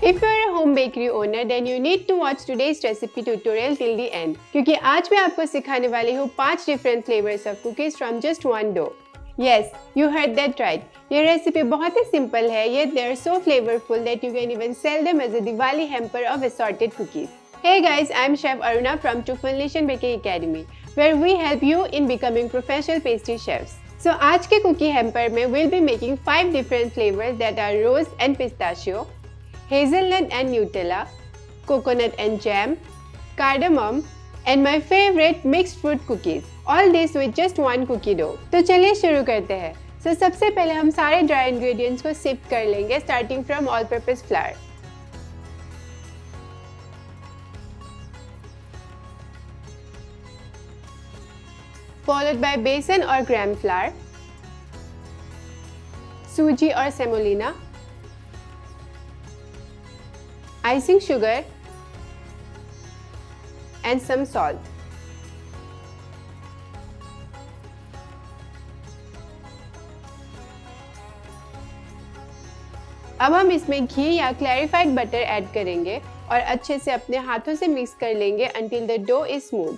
If you are a home bakery owner, then you need to watch today's recipe tutorial till the end, क्योंकि आज मैं आपको सिखाने वाली हूँ 5 different flavors of cookies from just one dough. Yes, you heard that right. ये recipe बहुत ही simple है, yet they are so flavorful that you can even sell them as a Diwali hamper of assorted cookies. Hey guys, I'm Chef Aruna from Nation Baking Academy, where we help you in becoming professional pastry chefs. So आज के cookie hamper में we'll be making 5 different flavors that are rose and pistachio, hazelnut and Nutella, coconut and jam, cardamom, and my favorite mixed fruit cookies. All this with just one cookie dough. तो चलिए शुरू करते हैं. So सबसे पहले हम सारे dry ingredients को sift कर लेंगे, starting from all-purpose flour. Followed by besan or gram flour, सूजी or semolina, icing sugar, and some salt. अब हम इसमें घी या क्लैरिफाइड बटर ऐड करेंगे और अच्छे से अपने हाथों से मिक्स कर लेंगे until the dough is smooth.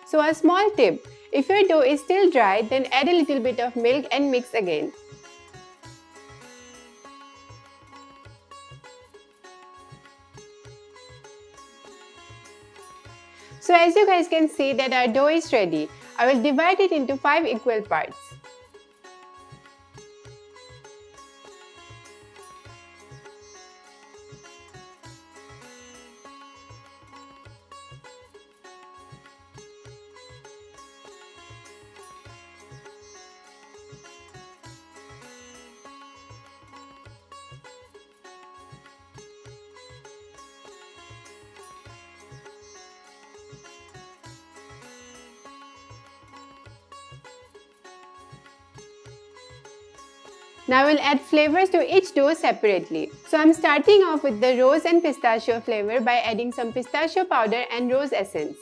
So a small tip, if your dough is still dry, then add a little bit of milk and mix again. So as you guys can see that our dough is ready, I will divide it into 5 equal parts. Now we'll add flavors to each dough separately. So I'm starting off with the rose and pistachio flavor by adding some pistachio powder and rose essence.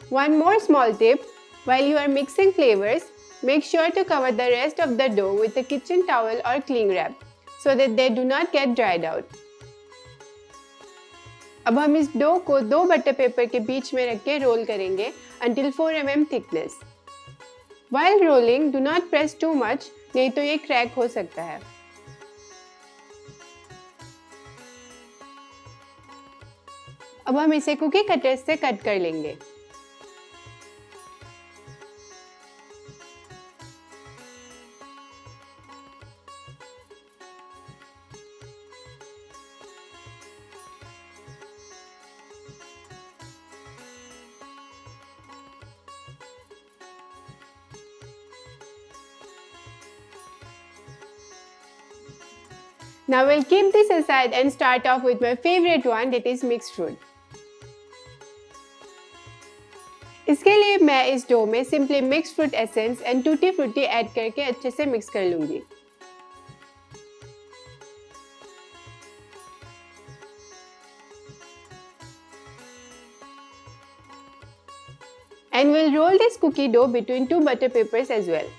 One more small tip, while you are mixing flavors, make sure to cover the rest of the dough with a kitchen towel or cling wrap so that they do not get dried out. अब हम इस dough को 2 butter paper के बीच में रख के role करेंगे until 4 mm thickness. While rolling, do not press too much, नहीं तो ये क्रैक हो सकता है. अब हम इसे कुकी कटर से कट कर लेंगे. Now we'll keep this aside and start off with my favorite one, that is mixed fruit. इसके लिए मैं इस डो में simply mixed fruit essence and tutti frutti add करके अच्छे से मिक्स कर लूँगी. And we'll roll this cookie dough between 2 butter papers as well.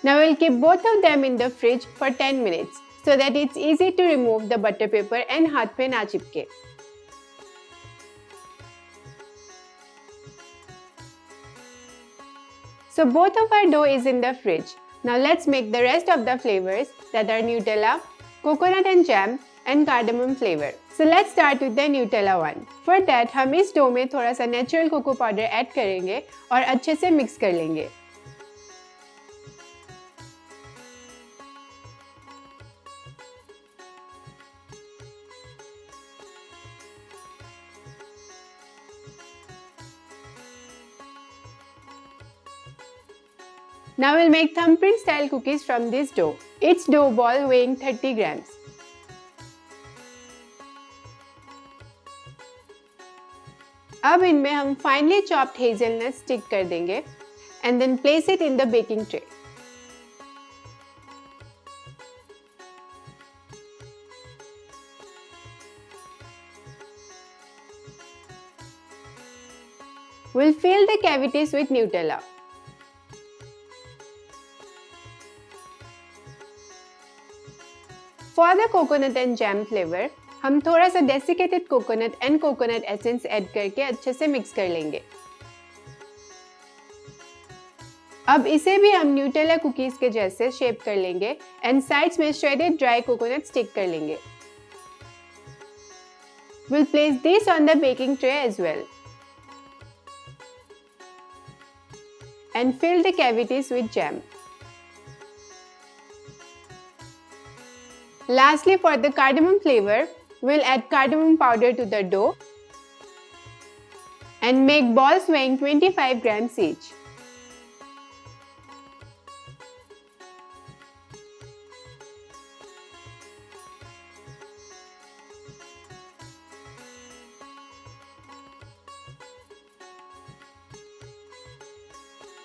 Now we'll keep both of them in the fridge for 10 minutes so that it's easy to remove the butter paper and हाथ पे ना चिपके. So both of our dough is in the fridge. Now let's make the rest of the flavors that are Nutella, coconut and jam and cardamom flavor. So let's start with the Nutella one. For that हम इस dough में थोड़ा सा natural cocoa powder add करेंगे और अच्छे से mix कर लेंगे. Now we'll make thumbprint style cookies from this dough. It's dough ball weighing 30 grams. अब इनमें हम finely chopped hazelnuts stick कर देंगे and then place it in the baking tray. We'll fill the cavities with Nutella. For the coconut and jam flavor, हम थोड़ा सा desiccated coconut and coconut essence add करके अच्छे से मिक्स कर लेंगे. अब इसे भी हम न्यूटेला कुकीज के जैसे शेप कर लेंगे एंड साइड्स में shredded dry coconut स्टिक कर लेंगे. We'll place this on the baking tray as well. And fill the cavities with jam. Lastly, for the cardamom flavor, we'll add cardamom powder to the dough and make balls weighing 25 grams each.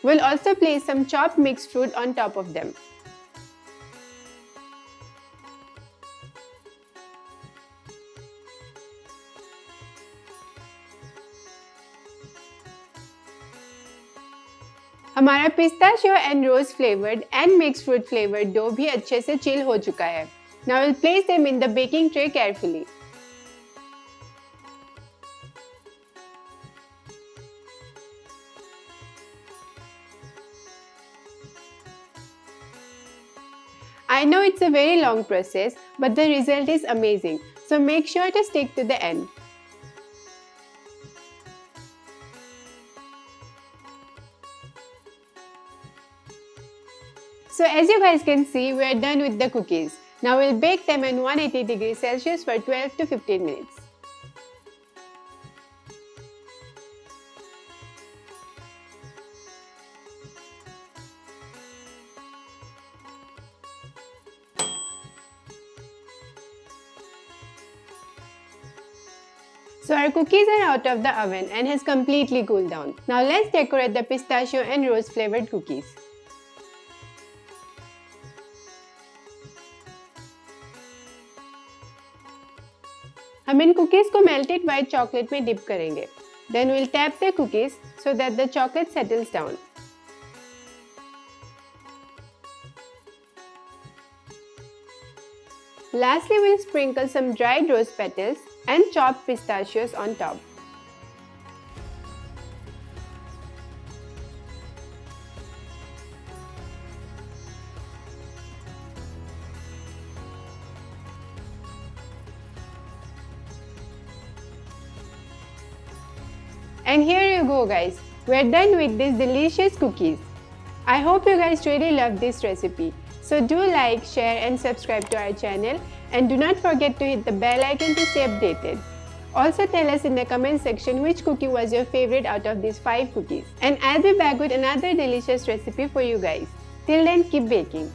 We'll also place some chopped mixed fruit on top of them. हमारा pistachio and rose flavoured and mixed fruit flavoured dough भी अच्छे से chill हो चुका है. Now we'll place them in the baking tray carefully. I know it's a very long process, but the result is amazing, so make sure to stick to the end. So as you guys can see, we are done with the cookies. Now we'll bake them in 180 degrees Celsius for 12 to 15 minutes. So our cookies are out of the oven and has completely cooled down. Now let's decorate the pistachio and rose flavored cookies. हम इन cookies को melted white chocolate में dip करेंगे. Then we'll tap the cookies so that the chocolate settles down. Lastly, we'll sprinkle some dried rose petals and chopped pistachios on top. And here you go guys, we're done with these delicious cookies. I hope you guys really love this recipe. So do like, share and subscribe to our channel, and do not forget to hit the bell icon to stay updated. Also tell us in the comment section which cookie was your favorite out of these 5 cookies. And I'll be back with another delicious recipe for you guys. Till then, keep baking.